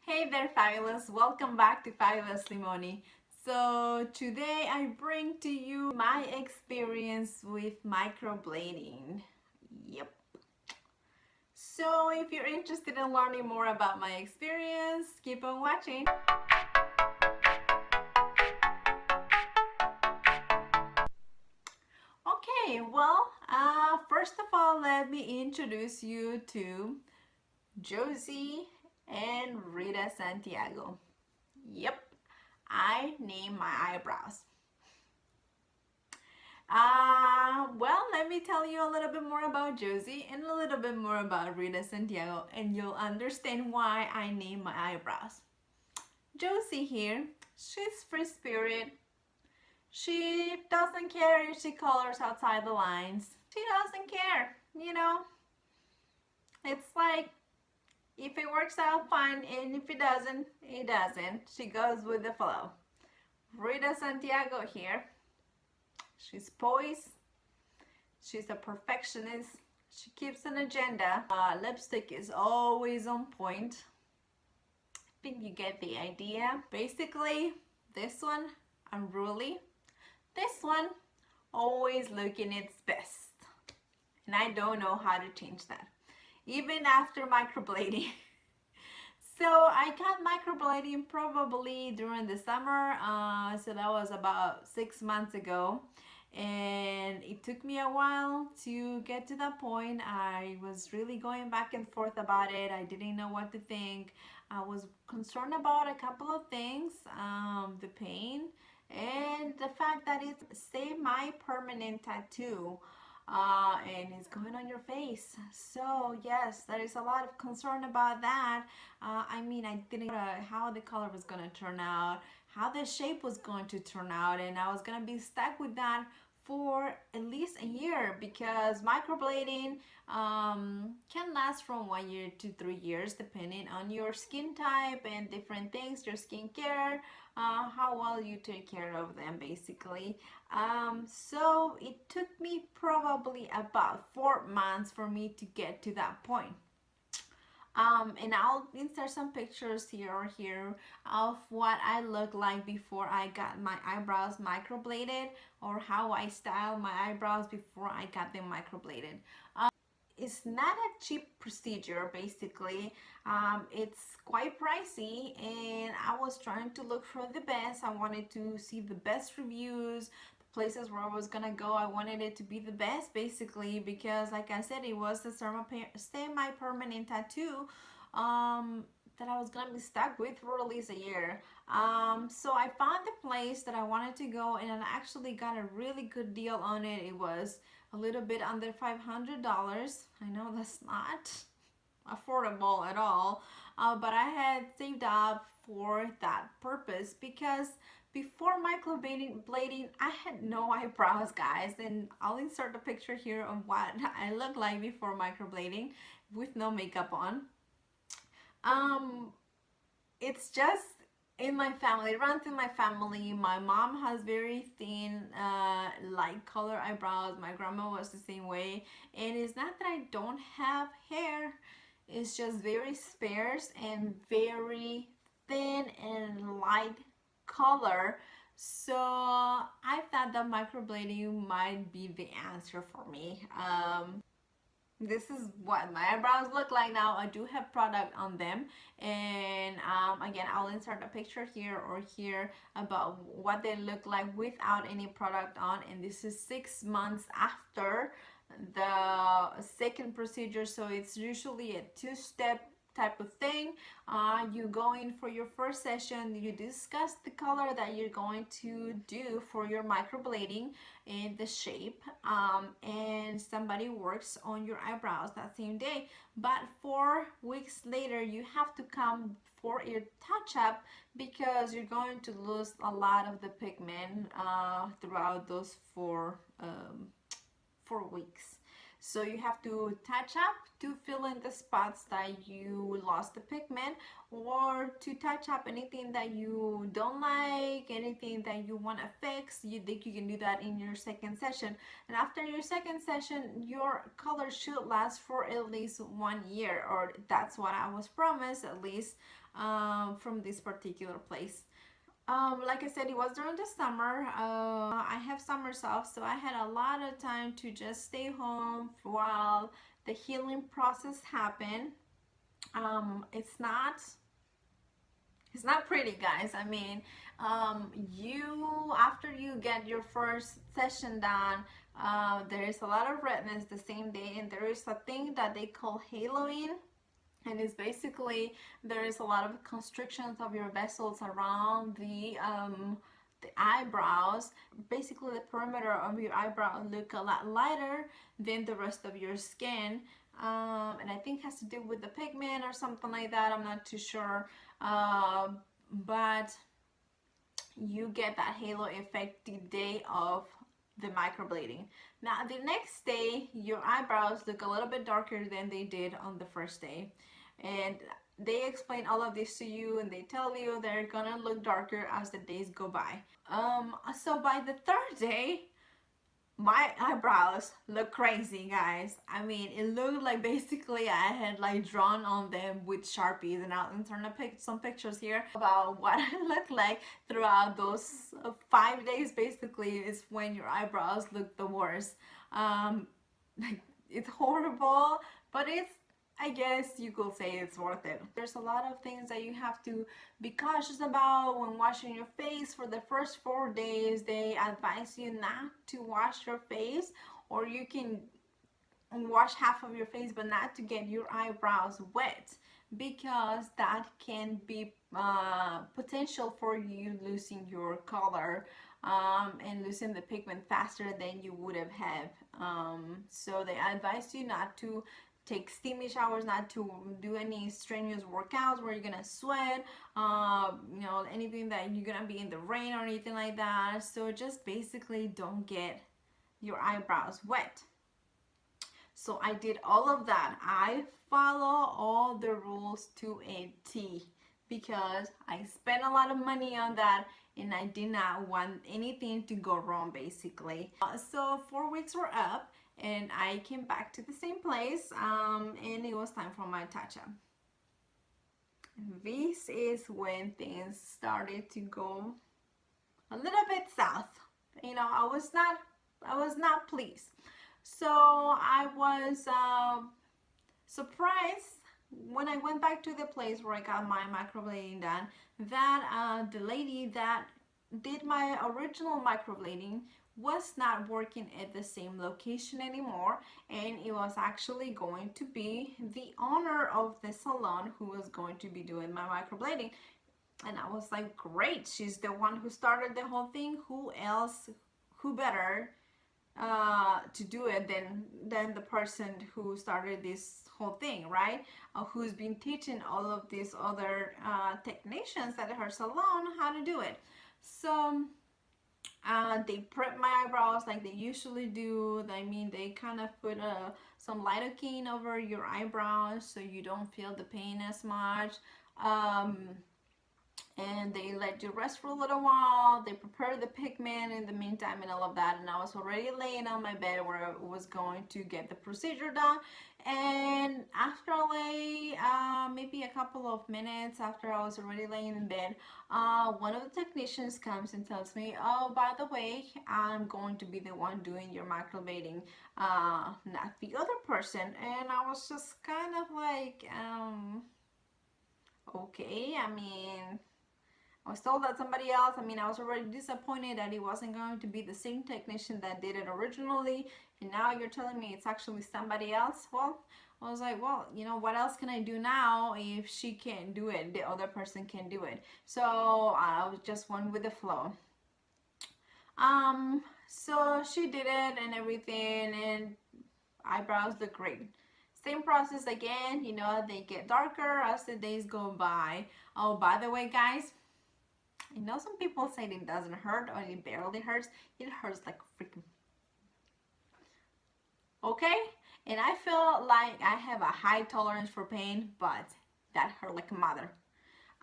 Hey there, Fabulous. Welcome back to FabulouslyMoni. So today I bring to you my experience with microblading. Yep. So if you're interested in learning more about my experience, keep on watching. Okay, well, first of all, let me introduce you to Josie and Rita Santiago. Yep, I named my eyebrows. Well, let me tell you a little bit more about Josie and a little bit more about Rita Santiago, and you'll understand why I named my eyebrows. Josie here, she's free spirit. She doesn't care if she colors outside the lines. She doesn't care, you know. It's like if it works out, fine, and if it doesn't, it doesn't. She goes with the flow. Rita Santiago here, she's poised. She's a perfectionist. She keeps an agenda. Lipstick is always on point. I think you get the idea. Basically, this one, unruly. This one, always looking its best. And I don't know how to change that. Even after microblading. So I got microblading probably during the summer. So that was about 6 months ago. And it took me a while to get to that point. I was really going back and forth about it. I didn't know what to think. I was concerned about a couple of things, the pain and the fact that it's semi-permanent tattoo, and it's going on your face. So yes, there is a lot of concern about that. I mean, I didn't know how the color was going to turn out, how the shape was going to turn out, and I was going to be stuck with that for at least a year, because microblading can last from 1 year to 3 years depending on your skin type and different things, your skincare, how well you take care of them basically. So it took me probably about 4 months for me to get to that point. And I'll insert some pictures here or here of what I looked like before I got my eyebrows microbladed, or how I styled my eyebrows before I got them microbladed. It's not a cheap procedure basically. It's quite pricey, and I was trying to look for the best. I wanted to see the best reviews, places where I was gonna go. I wanted it to be the best basically, because like I said, it was a semi-permanent tattoo that I was gonna be stuck with for at least a year. So I found the place that I wanted to go, and I actually got a really good deal on it. It was a little bit under $500. I know that's not affordable at all, but I had saved up for that purpose, because before microblading I had no eyebrows, guys, and I'll insert a picture here of what I look like before microblading with no makeup on. It's just in my family, it runs in my family. My mom has very thin, light color eyebrows. My grandma was the same way. And it's not that I don't have hair, it's just very sparse and very thin and light color. So I thought that microblading might be the answer for me. This is what my eyebrows look like now. I do have product on them, and again, I'll insert a picture here or here about what they look like without any product on. And this is 6 months after the second procedure, so it's usually a two-step type of thing. You go in for your first session, you discuss the color that you're going to do for your microblading and the shape, and somebody works on your eyebrows that same day. But 4 weeks later, you have to come for your touch-up, because you're going to lose a lot of the pigment throughout those 4 weeks. So you have to touch up to fill in the spots that you lost the pigment, or to touch up anything that you don't like, anything that you want to fix. You think you can do that in your second session. And after your second session, your color should last for at least 1 year, or that's what I was promised, at least from this particular place. Like I said, it was during the summer. I have summers off, so I had a lot of time to just stay home while the healing process happened. It's not pretty, guys. I mean, you after you get your first session done, there is a lot of redness the same day, and there is a thing that they call haloing. And it's basically, there is a lot of constrictions of your vessels around the eyebrows. Basically, the perimeter of your eyebrow look a lot lighter than the rest of your skin. And I think it has to do with the pigment or something like that. I'm not too sure. But you get that halo effect the day of the microblading. Now, the next day, your eyebrows look a little bit darker than they did on the first day. And they explain all of this to you, and they tell you they're gonna look darker as the days go by. So by the third day, my eyebrows look crazy, guys. I mean, it looked like basically I had like drawn on them with Sharpies, and I'll insert some pictures here about what I look like throughout those 5 days. Basically is when your eyebrows look the worst. Like, it's horrible, but I guess you could say it's worth it. There's a lot of things that you have to be cautious about when washing your face. For the first 4 days, they advise you not to wash your face, or you can wash half of your face but not to get your eyebrows wet, because that can be potential for you losing your color and losing the pigment faster than you would have had. So they advise you not to take steamy showers, not to do any strenuous workouts where you're gonna sweat, you know, anything that you're gonna be in the rain or anything like that. So just basically don't get your eyebrows wet. So I did all of that. I follow all the rules to a T, because I spent a lot of money on that, and I did not want anything to go wrong, basically. So 4 weeks were up, and I came back to the same place, and it was time for my touch-up. This is when things started to go a little bit south. You know, I was not pleased. So I was surprised when I went back to the place where I got my microblading done, that the lady that did my original microblading was not working at the same location anymore, and it was actually going to be the owner of the salon who was going to be doing my microblading. And I was like, great, she's the one who started the whole thing. Who else, who better to do it than the person who started this whole thing, right? Who's been teaching all of these other technicians at her salon how to do it. So they prep my eyebrows like they usually do. I mean, they kind of put some lidocaine over your eyebrows so you don't feel the pain as much. And they let you rest for a little while. They prepare the pigment in the meantime and all of that. And I was already laying on my bed where I was going to get the procedure done. And after maybe a couple of minutes after I was already laying in bed, one of the technicians comes and tells me, oh, by the way, I'm going to be the one doing your microblading, not the other person. And I was just kind of like, okay, I mean, I was told that somebody else. I mean, I was already disappointed that it wasn't going to be the same technician that did it originally, and now you're telling me it's actually somebody else. Well, I was like, well, you know, what else can I do now if she can't do it? The other person can do it. So I was just went with the flow. So she did it and everything, and eyebrows look great. Same process again, you know, they get darker as the days go by. Oh, by the way, guys, I know some people say it doesn't hurt or it barely hurts. It hurts like freaking. Okay? And I feel like I have a high tolerance for pain, but that hurt like a mother.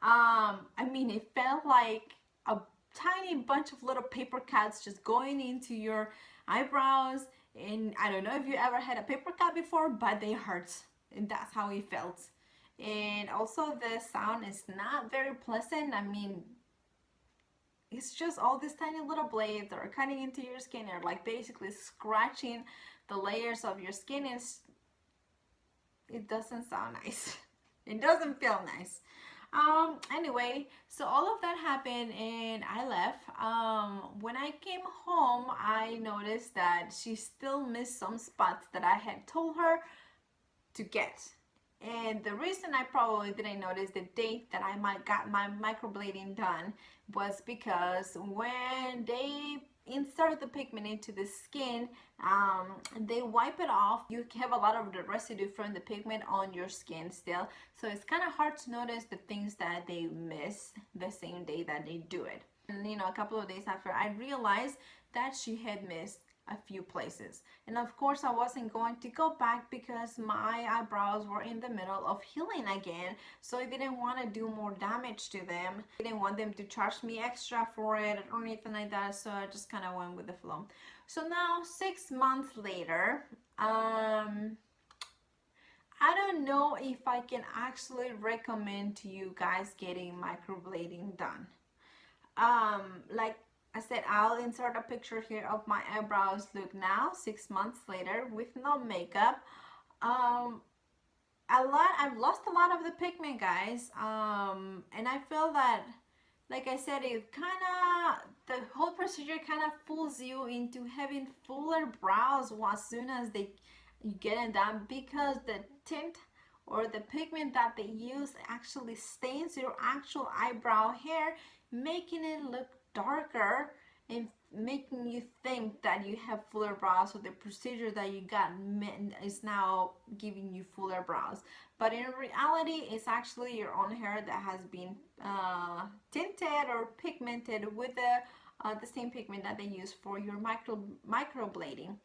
I mean, it felt like a tiny bunch of little paper cuts just going into your eyebrows. And I don't know if you ever had a paper cut before, but they hurt. And that's how it felt. And also, the sound is not very pleasant. I mean, it's just all these tiny little blades that are cutting into your skin and like basically scratching the layers of your skin. It doesn't sound nice. It doesn't feel nice. Anyway, so all of that happened and I left. When I came home, I noticed that she still missed some spots that I had told her to get. And the reason I probably didn't notice the date that I might got my microblading done was because when they insert the pigment into the skin, they wipe it off. You have a lot of the residue from the pigment on your skin still, so it's kind of hard to notice the things that they miss the same day that they do it. And you know, a couple of days after, I realized that she had missed a few places, and of course I wasn't going to go back because my eyebrows were in the middle of healing again, so I didn't want to do more damage to them. I didn't want them to charge me extra for it or anything like that, so I just kind of went with the flow. So now 6 months later, I don't know if I can actually recommend to you guys getting microblading done. Like I said, I'll insert a picture here of my eyebrows look now, 6 months later, with no makeup. I've lost a lot of the pigment, guys. And I feel that, like I said, it kind of, the whole procedure kind of fools you into having fuller brows as soon as you get it done, because the tint or the pigment that they use actually stains your actual eyebrow hair, making it look darker and making you think that you have fuller brows. So the procedure that you got is now giving you fuller brows, but in reality it's actually your own hair that has been tinted or pigmented with the same pigment that they use for your microblading.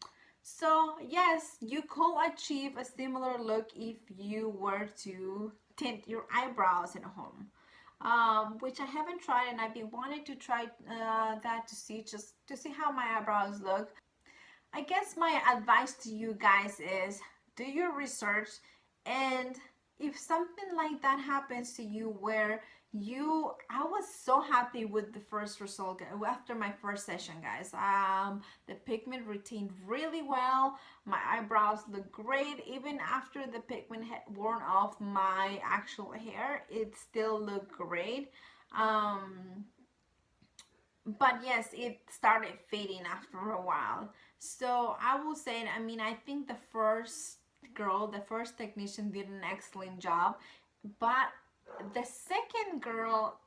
So yes, you could achieve a similar look if you were to tint your eyebrows at home, which I haven't tried, and I've been wanting to try that to see how my eyebrows look. I guess my advice to you guys is do your research, and if something like that happens to you where I was so happy with the first result after my first session, guys. The pigment retained really well. My eyebrows look great. Even after the pigment had worn off my actual hair, it still looked great. But yes, it started fading after a while. So I will say, I mean, I think the first technician did an excellent job, but the second girl,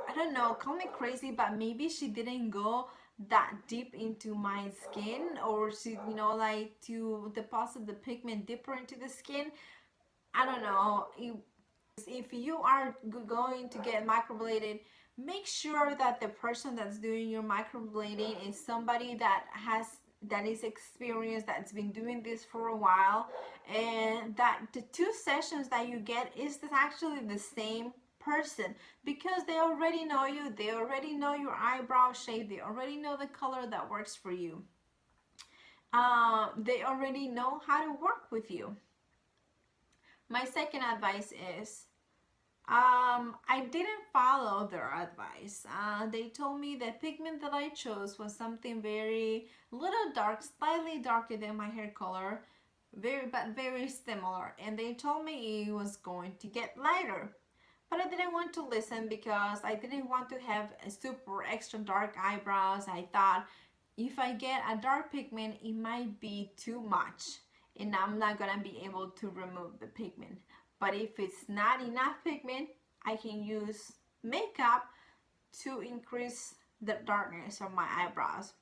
I don't know, call me crazy, but maybe she didn't go that deep into my skin, or she, you know, like to deposit the pigment deeper into the skin. I don't know. If you are going to get microbladed, make sure that the person that's doing your microblading is somebody that is experienced, that's been doing this for a while, and that the 2 sessions that you get is actually the same person, because they already know you, they already know your eyebrow shape, they already know the color that works for you. They already know how to work with you. My second advice is, I didn't follow their advice. They told me the pigment that I chose was something very little dark, slightly darker than my hair color, but very similar. And they told me it was going to get lighter. But I didn't want to listen because I didn't want to have a super extra dark eyebrows. I thought if I get a dark pigment, it might be too much and I'm not gonna be able to remove the pigment. But if it's not enough pigment, I can use makeup to increase the darkness of my eyebrows.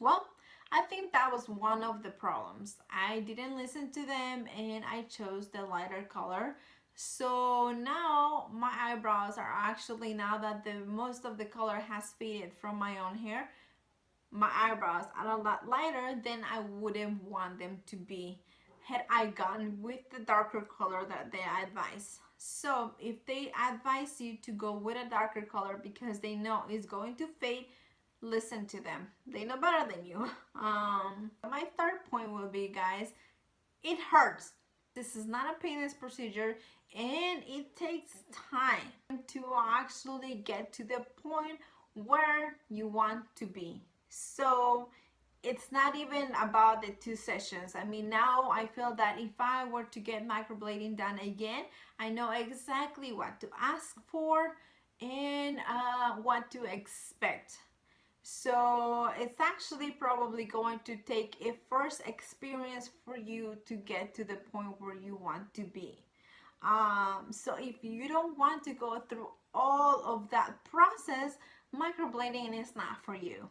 Well, I think that was one of the problems. I didn't listen to them and I chose the lighter color. So now my eyebrows are actually, now that the most of the color has faded from my own hair, my eyebrows are a lot lighter than I wouldn't want them to be had I gone with the darker color that they advise. So if they advise you to go with a darker color because they know it's going to fade, listen to them. They know better than you. My third point will be, guys, it hurts. This is not a painless procedure, and it takes time to actually get to the point where you want to be. So it's not even about the 2 sessions. I mean, now I feel that if I were to get microblading done again, I know exactly what to ask for and what to expect. So it's actually probably going to take a first experience for you to get to the point where you want to be. So if you don't want to go through all of that process, microblading is not for you.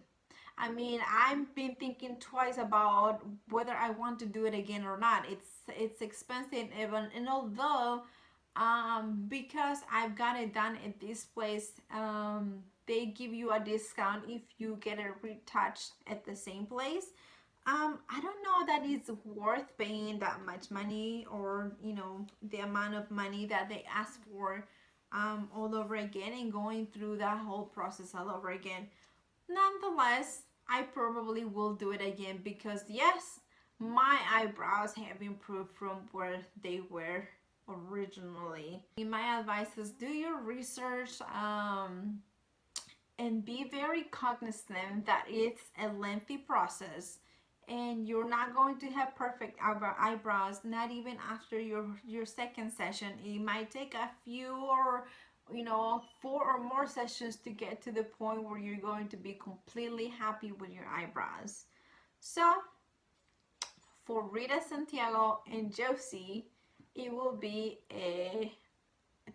I mean, I've been thinking twice about whether I want to do it again or not. It's expensive even, and although because I've got it done at this place, they give you a discount if you get it retouched at the same place. I don't know that it's worth paying that much money, or you know, the amount of money that they ask for all over again and going through that whole process all over again. Nonetheless, I probably will do it again because yes, my eyebrows have improved from where they were originally. My advice is do your research and be very cognizant that it's a lengthy process and you're not going to have perfect eyebrows, not even after your second session. It might take a few, or you know, 4 or more sessions to get to the point where you're going to be completely happy with your eyebrows. So for Rita, Santiago, and Josie, it will be a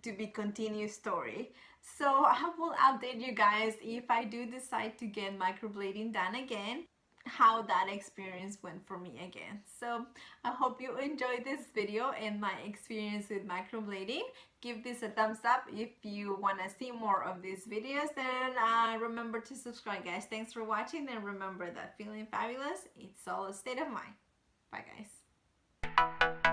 to be continued story. So I will update you guys if I do decide to get microblading done again, how that experience went for me again. So I hope you enjoyed this video and my experience with microblading. Give this a thumbs up if you want to see more of these videos, and remember to subscribe, guys. Thanks for watching, and remember that feeling fabulous, it's all a state of mind. Bye, guys.